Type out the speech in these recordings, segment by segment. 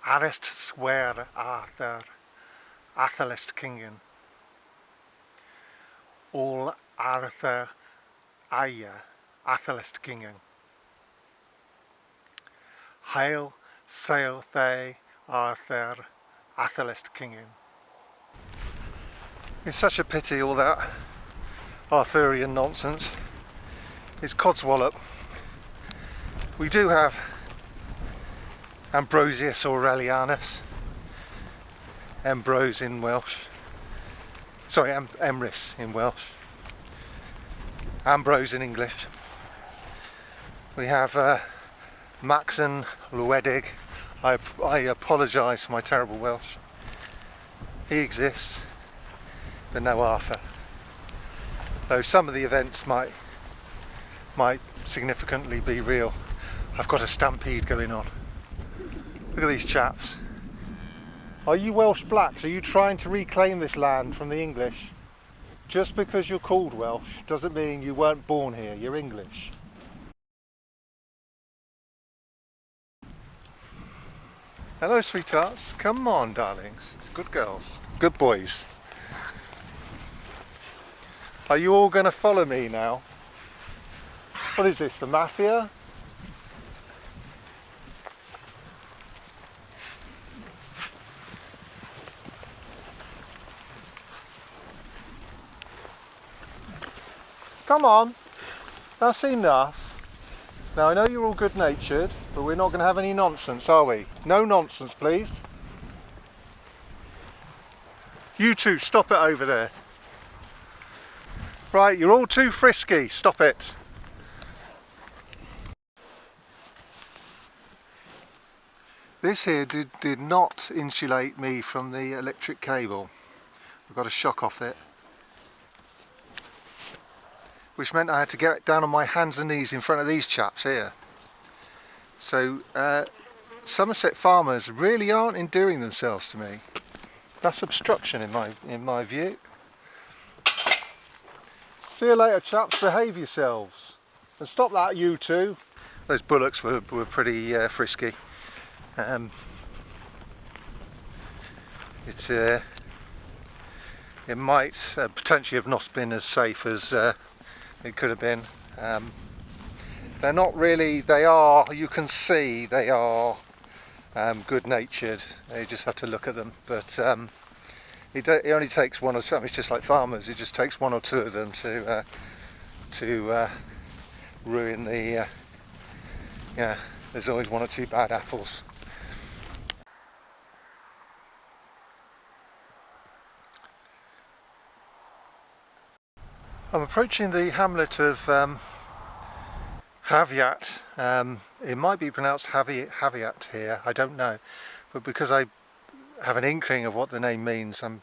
Arest swer Arthur, Athelist kingen. All Arthur Aya, Athelist kingen. Hail sail they Arthur, Athelist kingen. It's such a pity all that Arthurian nonsense. It's codswallop. We do have Ambrosius Aurelianus, Ambrose in Welsh, sorry, Emrys in Welsh, Ambrose in English. We have Maxen Llewedig. I apologise for my terrible Welsh. He exists, but no Arthur. Though some of the events might significantly be real. I've got a stampede going on. Look at these chaps. Are you Welsh blacks? Are you trying to reclaim this land from the English? Just because you're called Welsh doesn't mean you weren't born here. You're English. Hello, sweethearts. Come on, darlings. Good girls. Good boys. Are you all going to follow me now? What is this, the mafia? Come on, that's enough. Now I know you're all good natured, but we're not going to have any nonsense, are we? No nonsense, please. You two, stop it over there. Right, you're all too frisky, stop it. This here did not insulate me from the electric cable. I got a shock off it, which meant I had to get down on my hands and knees in front of these chaps here. So Somerset farmers really aren't endearing themselves to me. That's obstruction in my view. See you later, chaps. Behave yourselves and stop that, you two. Those bullocks were pretty frisky. It might potentially have not been as safe as it could have been. They're not really, they are, you can see they are good natured. You just have to look at them, but it only takes one or two. It's just like farmers, it just takes one or two of them to ruin the there's always one or two bad apples. I'm approaching the hamlet of Haviat. It might be pronounced Haviat here, I don't know, but because I have an inkling of what the name means, I'm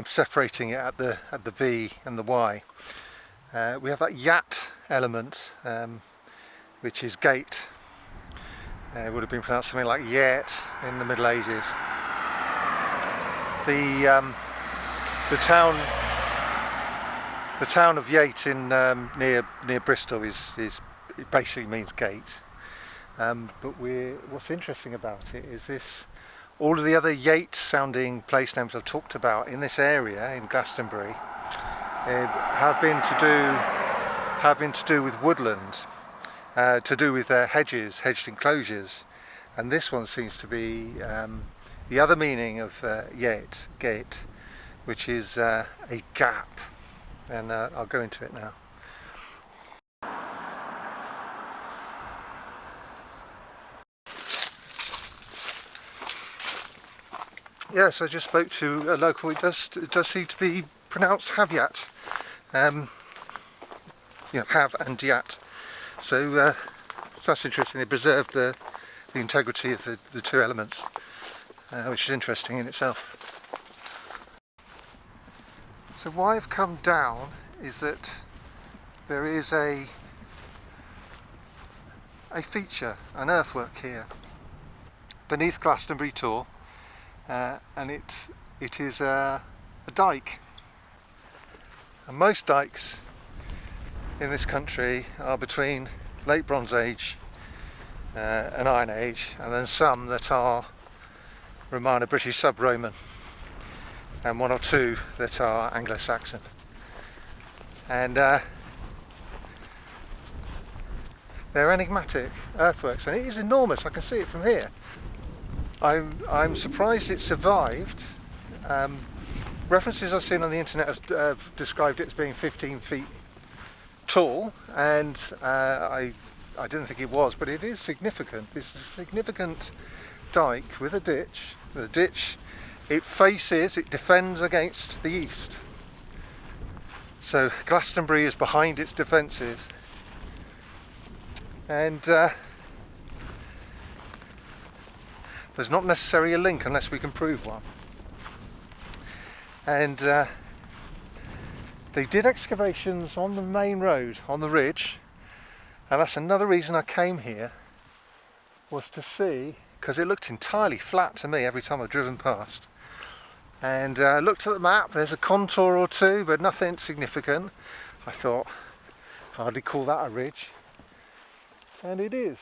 separating it at the V and the Y. We have that yat element, which is gate. It would have been pronounced something like yet in the Middle Ages. The town of Yate in near Bristol is it basically means gate. But what's interesting about it is this. All of the other Yate sounding place names I've talked about in this area in Glastonbury have been to do with woodland, to do with hedged enclosures, and this one seems to be the other meaning of Yate, gate, which is a gap, and I'll go into it now. Yes, I just spoke to a local. It does seem to be pronounced Haviat. Have and yat. So that's interesting. They preserved the integrity of the two elements, which is interesting in itself. So why I've come down is that there is a feature, an earthwork here, beneath Glastonbury Tor. And it is a dyke, and most dykes in this country are between late Bronze Age and Iron Age, and then some that are Romana, British sub-Roman, and one or two that are anglo-Saxon. And they're enigmatic earthworks, and it is enormous. I can see it from here. I'm surprised it survived. References I've seen on the internet have described it as being 15 feet tall, and I didn't think it was, but it is significant. It's a significant dyke with a ditch. The ditch, it defends against the east. So Glastonbury is behind its defences, and there's not necessarily a link unless we can prove one. And they did excavations on the main road, on the ridge, and that's another reason I came here, was to see, because it looked entirely flat to me every time I've driven past. And I looked at the map, there's a contour or two, but nothing significant. I thought, hardly call that a ridge. And it is,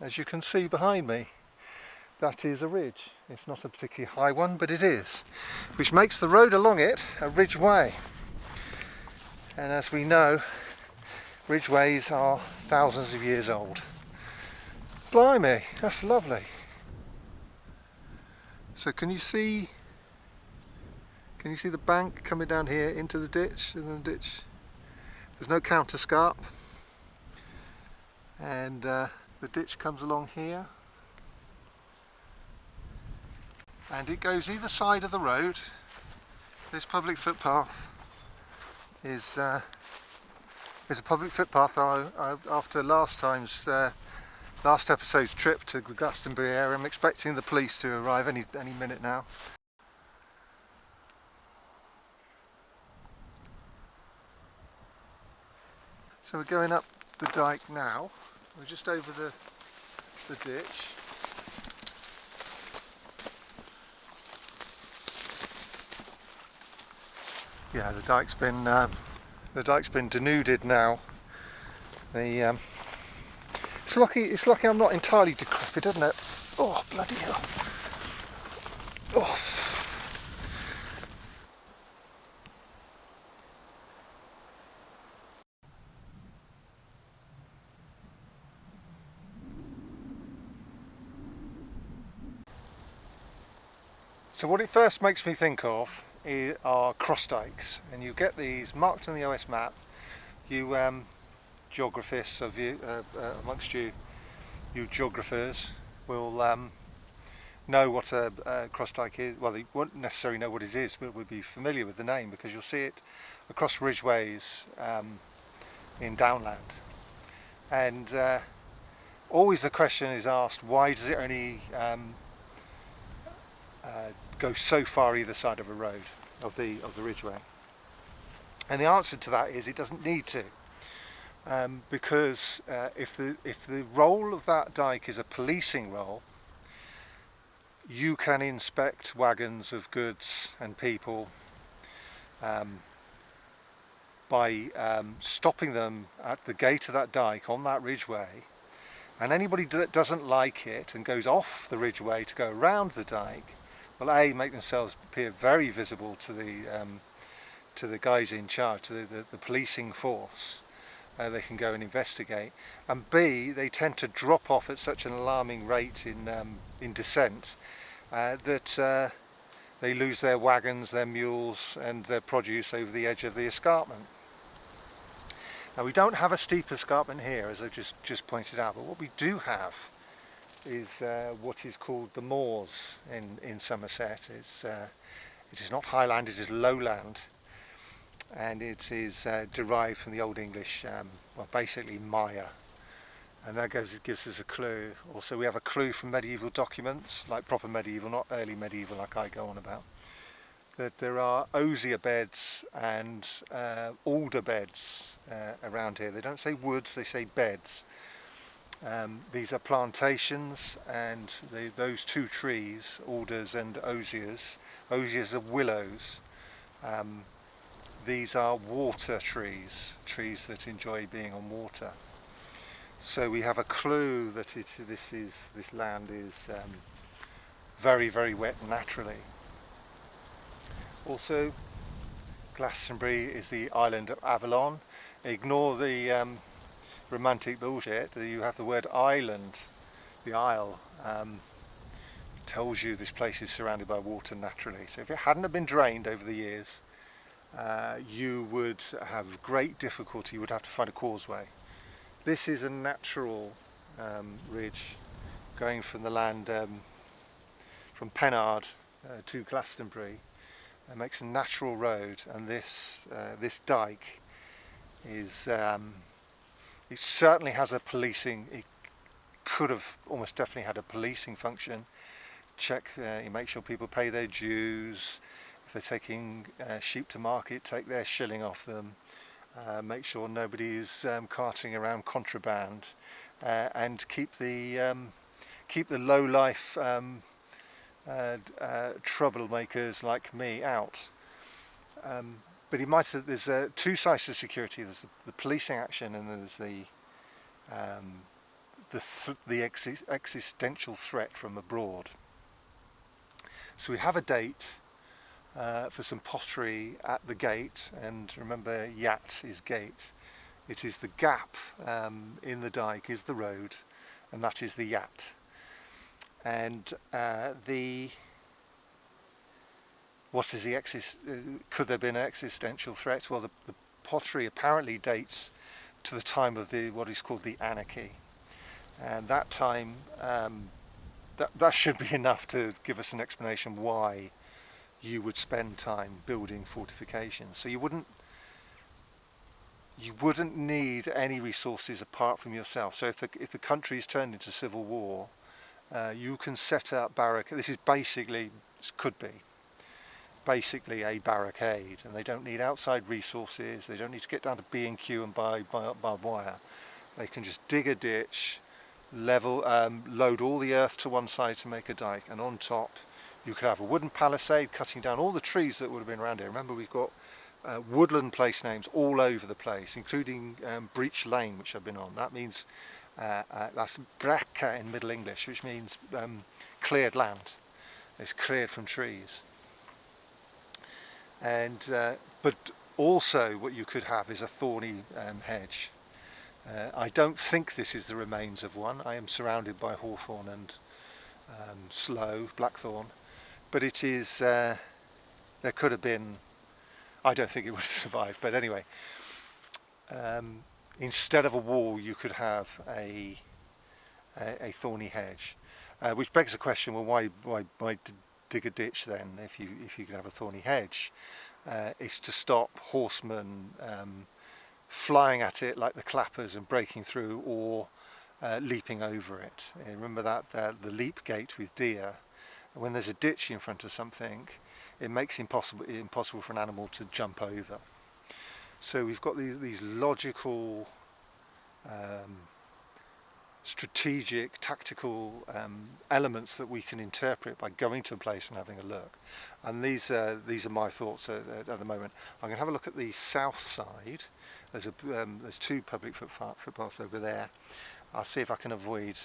as you can see behind me. That is a ridge. It's not a particularly high one, but it is, which makes the road along it a ridgeway. And as we know, ridgeways are thousands of years old. Blimey, that's lovely. So can you see the bank coming down here into the ditch? And the ditch, there's no counterscarp, and the ditch comes along here. And it goes either side of the road. This public footpath is a public footpath. After last episode's trip to the Glastonbury area, I'm expecting the police to arrive any minute now. So we're going up the dyke now. We're just over the ditch. Yeah, the dyke's been denuded now. It's lucky I'm not entirely decrepit, isn't it? Oh, bloody hell! Oh. So what it first makes me think of are cross dykes, and you get these marked on the OS map. You geographists of you amongst you geographers will know what a cross dyke is. Well, they won't necessarily know what it is, but will be familiar with the name because you'll see it across ridgeways in downland. And always the question is asked: why does it only go so far either side of a road of the ridgeway? And the answer to that is it doesn't need to, because if the role of that dyke is a policing role, you can inspect wagons of goods and people by stopping them at the gate of that dyke on that ridgeway, and anybody that doesn't like it and goes off the ridgeway to go around the dyke will make themselves appear very visible to the guys in charge, to the policing force. They can go and investigate, and B, they tend to drop off at such an alarming rate in descent that they lose their wagons, their mules and their produce over the edge of the escarpment. Now we don't have a steep escarpment here, as I just pointed out, but what we do have is what is called the moors in Somerset. It is not highland, it is lowland, and it is derived from the Old English, well, basically mire, and that gives us a clue. Also, we have a clue from medieval documents, like proper medieval, not early medieval like I go on about, that there are osier beds and alder beds around here. They don't say woods, they say beds. These are plantations, and those two trees, alders and osiers are willows. These are water trees that enjoy being on water. So we have a clue that this land is very, very wet naturally. Also, Glastonbury is the island of Avalon. Ignore the romantic bullshit. You have the word island, the isle. Tells you this place is surrounded by water naturally. So if it hadn't have been drained over the years, you would have great difficulty. You would have to find a causeway. This is a natural ridge going from the land from Pennard to Glastonbury. It makes a natural road, and this dike is it certainly has a policing. It could have almost definitely had a policing function. Check, you make sure people pay their dues. If they're taking sheep to market, take their shilling off them. Make sure nobody's carting around contraband, and keep the low life troublemakers like me out. But you might have, there's two sides to security. There's the policing action, and there's the existential threat from abroad. So we have a date for some pottery at the gate, and remember, yat is gate. It is the gap in the dike is the road, and that is the yat. And what is could there have been an existential threat? Well, the pottery apparently dates to the time of what is called the anarchy, and that time that should be enough to give us an explanation why you would spend time building fortifications. So you wouldn't need any resources apart from yourself. So if the country is turned into civil war, you can set up barricades. This could be basically a barricade, and they don't need outside resources. They don't need to get down to B&Q and buy barbed wire. They can just dig a ditch, load all the earth to one side to make a dike, and on top you could have a wooden palisade cutting down all the trees that would have been around here. Remember, we've got woodland place names all over the place, including Breach Lane, which I've been on. That means that's bracca in Middle English, which means cleared land. It's cleared from trees. And but also what you could have is a thorny hedge. I don't think this is the remains of one. I am surrounded by hawthorn and sloe, blackthorn, but it is, there could have been, I don't think it would have survived, but anyway, instead of a wall you could have a thorny hedge, which begs the question, well, why dig a ditch then if you could have a thorny hedge? It's to stop horsemen flying at it like the clappers and breaking through, or leaping over it. Remember that the leap gate with deer, when there's a ditch in front of something, it makes it impossible for an animal to jump over. So we've got these logical, strategic, tactical elements that we can interpret by going to a place and having a look. And these are my thoughts at the moment. I'm going to have a look at the south side. There's two public footpaths over there. I'll see if I can avoid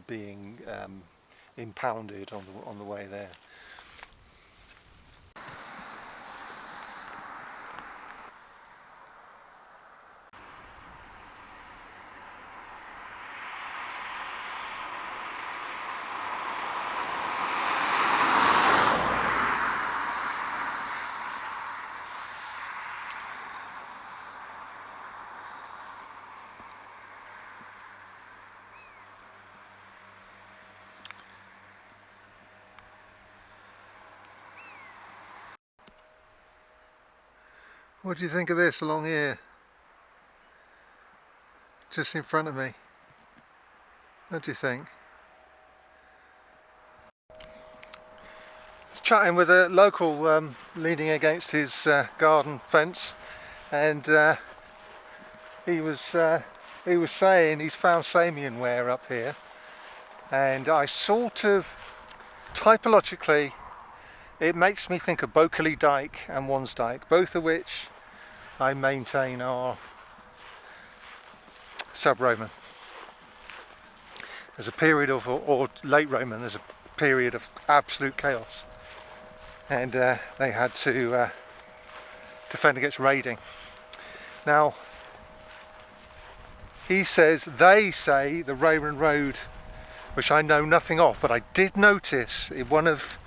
being impounded on the way there. What do you think of this along here? Just in front of me. What do you think? I was chatting with a local leaning against his garden fence, and he was saying he's found Samian ware up here, and I sort of typologically it makes me think of Bokerley Dyke and Dyke, both of which I maintain are sub-Roman. There's a period of, or late Roman, there's a period of absolute chaos, and they had to defend against raiding. Now, he says, they say the Roman road, which I know nothing of, but I did notice in one of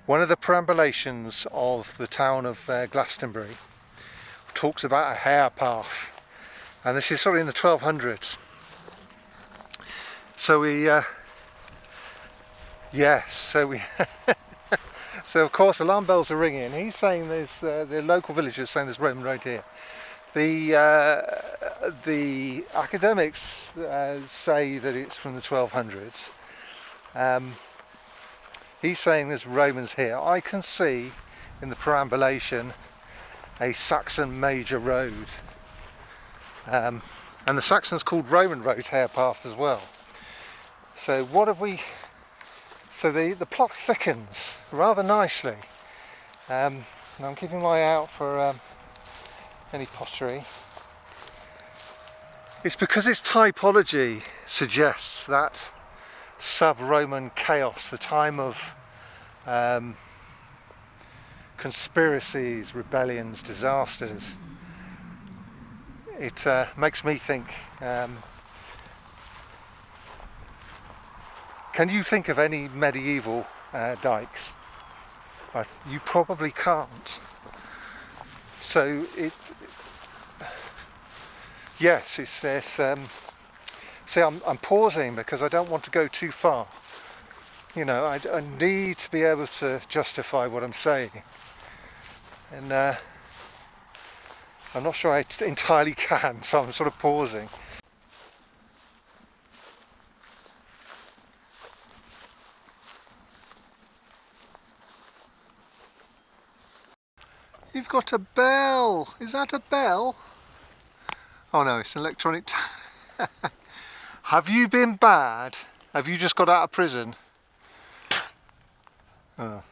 one of the perambulations of the town of Glastonbury talks about a hare path, and this is sort of in the 1200s. So so of course alarm bells are ringing. He's saying there's the local villagers saying there's Roman road here. The academics say that it's from the 1200s. He's saying there's Romans here. I can see in the perambulation a Saxon major road, and the Saxons called Roman road hare path as well. So what have we? So the plot thickens rather nicely. And I'm keeping my eye out for any pottery. It's because its typology suggests that sub-Roman chaos, the time of conspiracies, rebellions, disasters. It makes me think, can you think of any medieval dykes? You probably can't. So yes, it's this. See, I'm pausing because I don't want to go too far. You know, I need to be able to justify what I'm saying, and I'm not sure I entirely can, so I'm sort of pausing. You've got a bell. Is that a bell? Oh no, it's an electronic. Have you been bad? Have you just got out of prison? Oh.